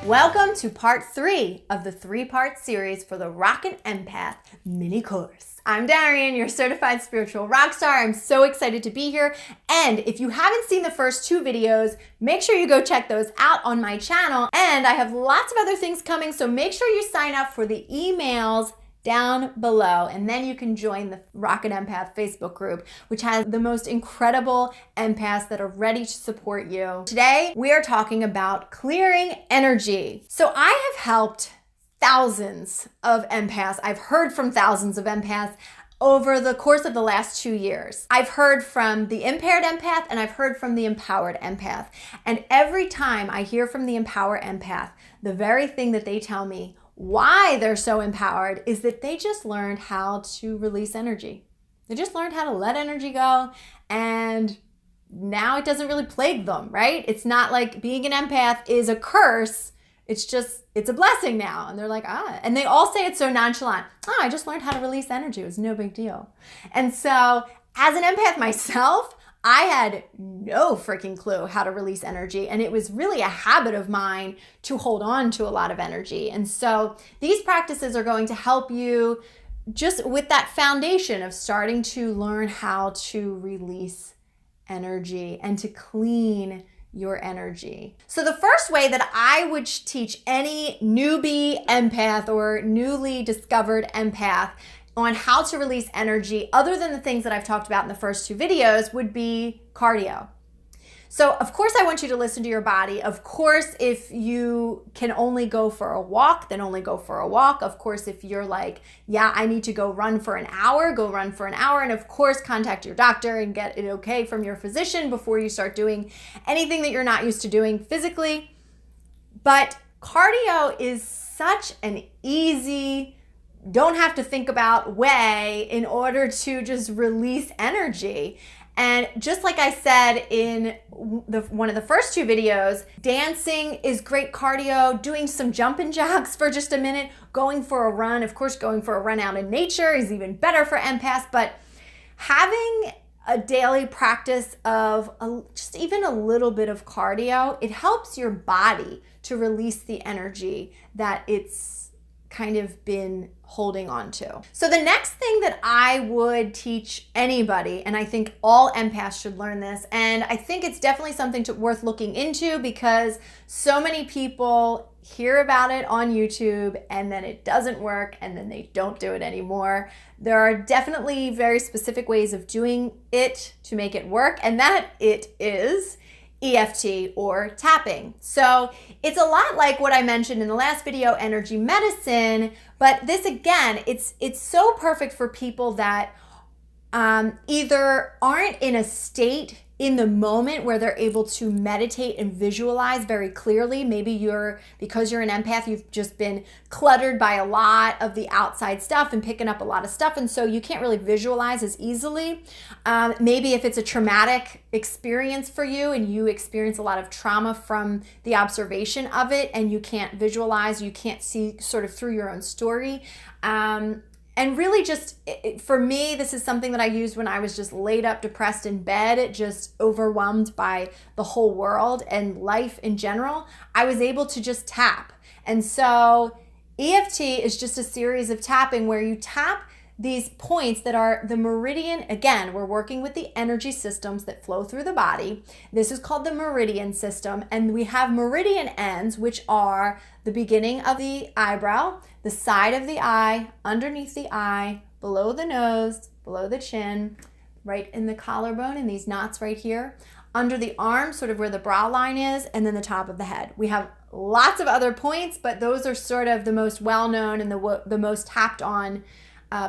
Welcome to part 3 of the 3-part series for the Rockin' Empath mini course. I'm Darienne, your certified spiritual rock star. I'm so excited to be here. And if you haven't seen the first 2 videos, make sure you go check those out on my channel. And I have lots of other things coming, so make sure you sign up for the emails down below, and then you can join the Rockin' Empath Facebook group, which has the most incredible empaths that are ready to support you. Today, we are talking about clearing energy. So I have helped thousands of empaths. I've heard from thousands of empaths over the course of the last 2 years. I've heard from the impaired empath and I've heard from the empowered empath. And every time I hear from the empowered empath, the very thing that they tell me why they're so empowered is that they just learned how to release energy. They just learned how to let energy go, and now it doesn't really plague them, right? It's not like being an empath is a curse. It's a blessing now. And they're like, and they all say it so nonchalant. I just learned how to release energy. It was no big deal. And so as an empath myself, I had no freaking clue how to release energy, and it was really a habit of mine to hold on to a lot of energy. And so these practices are going to help you just with that foundation of starting to learn how to release energy and to clean your energy. So the first way that I would teach any newbie empath or newly discovered empath on how to release energy, other than the things that I've talked about in the first 2 videos, would be cardio. So of course I want you to listen to your body. Of course, if you can only go for a walk, then only go for a walk. Of course, if you're like, yeah, I need to go run for an hour, go run for an hour. And of course, contact your doctor and get it okay from your physician before you start doing anything that you're not used to doing physically. But cardio is such an easy, don't have to think about way in order to just release energy. And just like I said in one of the first 2 videos, dancing is great cardio, doing some jumping jacks for just a minute, going for a run. Of course, going for a run out in nature is even better for empaths, but having a daily practice of just even a little bit of cardio, it helps your body to release the energy that it's kind of been holding on to. So the next thing that I would teach anybody, and I think all empaths should learn this, and I think it's definitely something worth looking into because so many people hear about it on YouTube and then it doesn't work and then they don't do it anymore. There are definitely very specific ways of doing it to make it work, and that it is EFT or tapping. So it's a lot like what I mentioned in the last video, energy medicine, but this again, it's so perfect for people that either aren't in a state in the moment where they're able to meditate and visualize very clearly. Maybe because you're an empath, you've just been cluttered by a lot of the outside stuff and picking up a lot of stuff, and so you can't really visualize as easily. Maybe if it's a traumatic experience for you and you experience a lot of trauma from the observation of it and you can't visualize, you can't see sort of through your own story. And really just, for me, this is something that I used when I was just laid up, depressed in bed, just overwhelmed by the whole world and life in general. I was able to just tap. And so EFT is just a series of tapping where you tap these points that are the meridian. Again, we're working with the energy systems that flow through the body. This is called the meridian system. And we have meridian ends, which are the beginning of the eyebrow, the side of the eye, underneath the eye, below the nose, below the chin, right in the collarbone, and these knots right here, under the arm, sort of where the brow line is, and then the top of the head. We have lots of other points, but those are sort of the most well-known and the most tapped on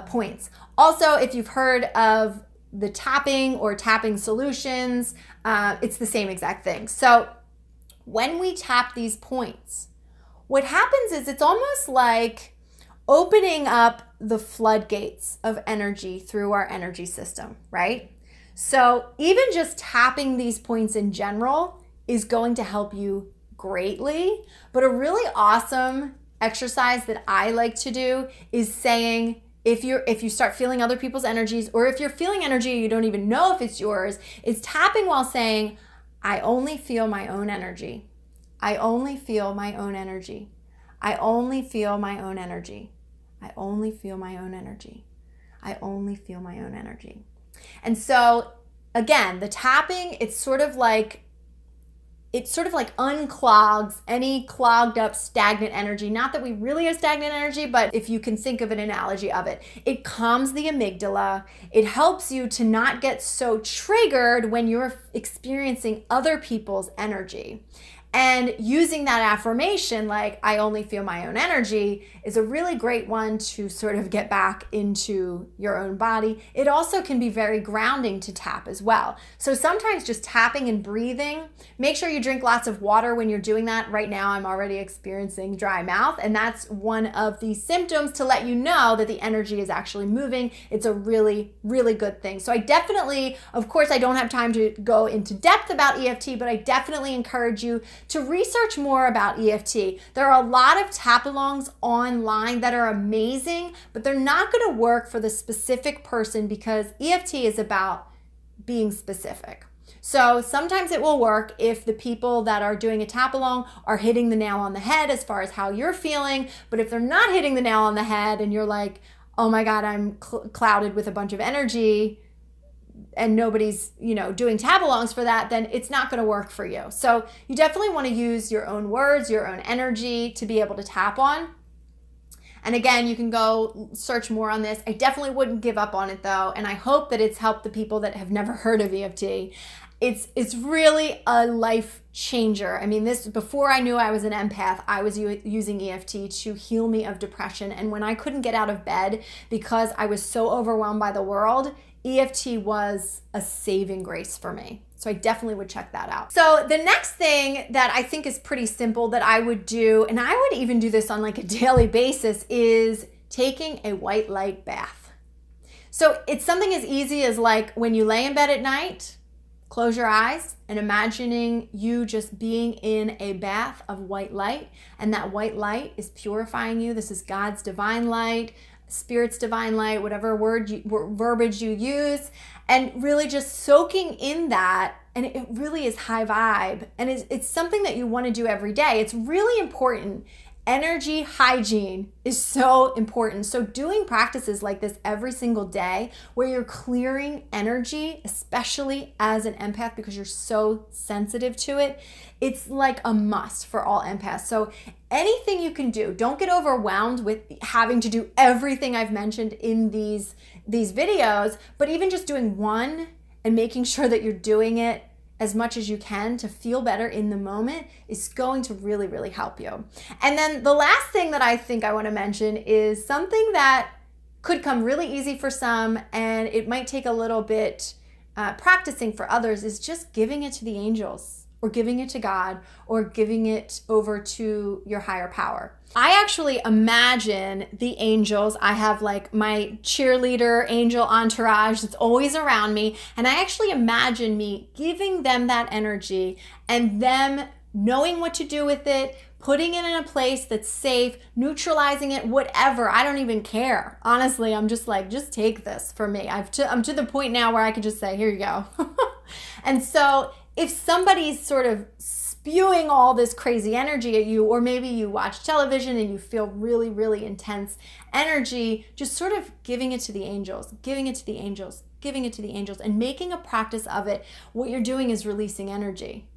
points. Also, if you've heard of the tapping or tapping solutions, it's the same exact thing. So when we tap these points, what happens is it's almost like opening up the floodgates of energy through our energy system, right? So even just tapping these points in general is going to help you greatly. But a really awesome exercise that I like to do is saying, if you start feeling other people's energies, or if you're feeling energy you don't even know if it's yours, is tapping while saying, I only feel my own energy. I only feel my own energy. I only feel my own energy. I only feel my own energy. I only feel my own energy. And so again, the tapping, it sort of like unclogs any clogged up stagnant energy. Not that we really have stagnant energy, but if you can think of an analogy of it, it calms the amygdala. It helps you to not get so triggered when you're experiencing other people's energy. And using that affirmation, like I only feel my own energy, is a really great one to sort of get back into your own body. It also can be very grounding to tap as well. So sometimes just tapping and breathing, make sure you drink lots of water when you're doing that. Right now, I'm already experiencing dry mouth, and that's one of the symptoms to let you know that the energy is actually moving. It's a really, really good thing. So I definitely, of course, I don't have time to go into depth about EFT, but I definitely encourage you to research more about EFT. There are a lot of tap-alongs online that are amazing, but they're not going to work for the specific person because EFT is about being specific. So sometimes it will work if the people that are doing a tap-along are hitting the nail on the head as far as how you're feeling, but if they're not hitting the nail on the head and you're like, oh my God, I'm clouded with a bunch of energy, and nobody's, doing tap-alongs for that, then it's not going to work for you. So you definitely want to use your own words, your own energy to be able to tap on. And again, you can go search more on this. I definitely wouldn't give up on it though. And I hope that it's helped the people that have never heard of EFT. It's really a life changer. I mean, before I knew I was an empath, I was using EFT to heal me of depression. And when I couldn't get out of bed because I was so overwhelmed by the world, EFT was a saving grace for me. So I definitely would check that out. So the next thing that I think is pretty simple that I would do, and I would even do this on like a daily basis, is taking a white light bath. So it's something as easy as like when you lay in bed at night, close your eyes and imagining you just being in a bath of white light, and that white light is purifying you. This is God's divine light, Spirit's divine light, whatever verbiage you use, and really just soaking in that. And it really is high vibe, and it's something that you want to do every day. It's really important. Energy hygiene is so important. So doing practices like this every single day where you're clearing energy, especially as an empath because you're so sensitive to it, it's like a must for all empaths. So anything you can do, don't get overwhelmed with having to do everything I've mentioned in these videos, but even just doing one and making sure that you're doing it as much as you can to feel better in the moment is going to really, really help you. And then the last thing that I think I want to mention is something that could come really easy for some, and it might take a little bit practicing for others, is just giving it to the angels, or giving it to God, or giving it over to your higher power. I actually imagine the angels. I have like my cheerleader angel entourage that's always around me, and I actually imagine me giving them that energy and them knowing what to do with it, putting it in a place that's safe, neutralizing it, whatever. I don't even care. Honestly, I'm just like, just take this for me. I'm to the point now where I can just say, here you go. And so if somebody's sort of spewing all this crazy energy at you, or maybe you watch television and you feel really, really intense energy, just sort of giving it to the angels, giving it to the angels, giving it to the angels, and making a practice of it. What you're doing is releasing energy.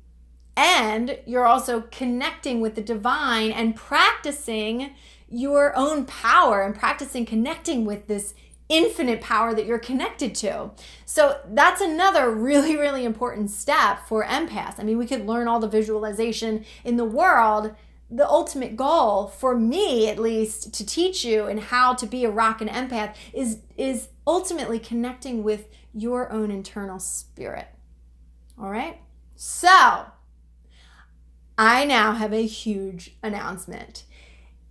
And you're also connecting with the divine and practicing your own power and practicing connecting with this infinite power that you're connected to. So that's another really, really important step for empaths. I mean, we could learn all the visualization in the world. The ultimate goal, for me at least, to teach you and how to be a rockin' empath is ultimately connecting with your own internal spirit. All right? So I now have a huge announcement.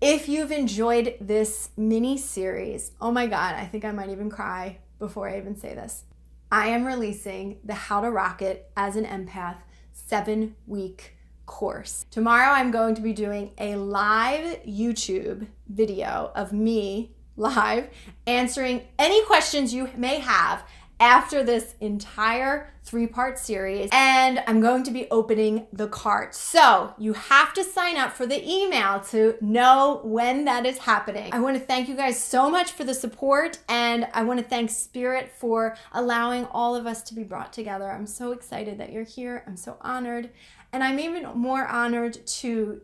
If you've enjoyed this mini series, oh my God, I think I might even cry before I even say this. I am releasing the How to Rock It as an Empath 7-week course. Tomorrow I'm going to be doing a live YouTube video of me live answering any questions you may have after this entire 3-part series, and I'm going to be opening the cart. So you have to sign up for the email to know when that is happening. I want to thank you guys so much for the support, and I want to thank Spirit for allowing all of us to be brought together. I'm so excited that you're here. I'm so honored, and I'm even more honored to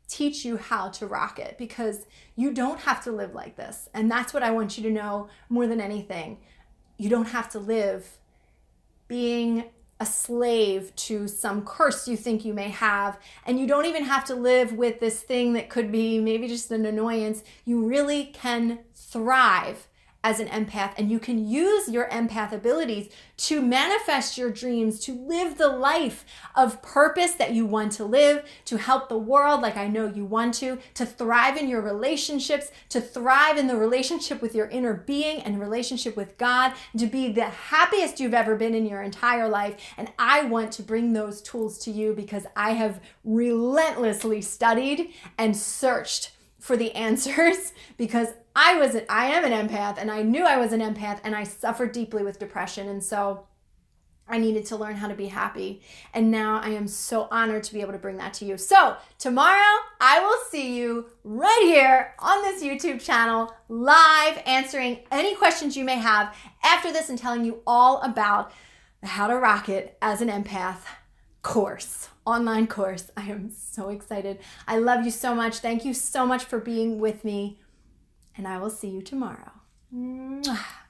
teach you how to rock it, because you don't have to live like this. And that's what I want you to know more than anything. You don't have to live being a slave to some curse you think you may have. And you don't even have to live with this thing that could be maybe just an annoyance. You really can thrive as an empath, and you can use your empath abilities to manifest your dreams, to live the life of purpose that you want to live, to help the world like I know you want to thrive in your relationships, to thrive in the relationship with your inner being and relationship with God, to be the happiest you've ever been in your entire life. And I want to bring those tools to you because I have relentlessly studied and searched for the answers, because I am an empath, and I knew I was an empath, and I suffered deeply with depression. And so I needed to learn how to be happy. And now I am so honored to be able to bring that to you. So tomorrow I will see you right here on this YouTube channel, live, answering any questions you may have after this and telling you all about the How to Rock It as an Empath course, online course. I am so excited. I love you so much. Thank you so much for being with me, and I will see you tomorrow. Mwah.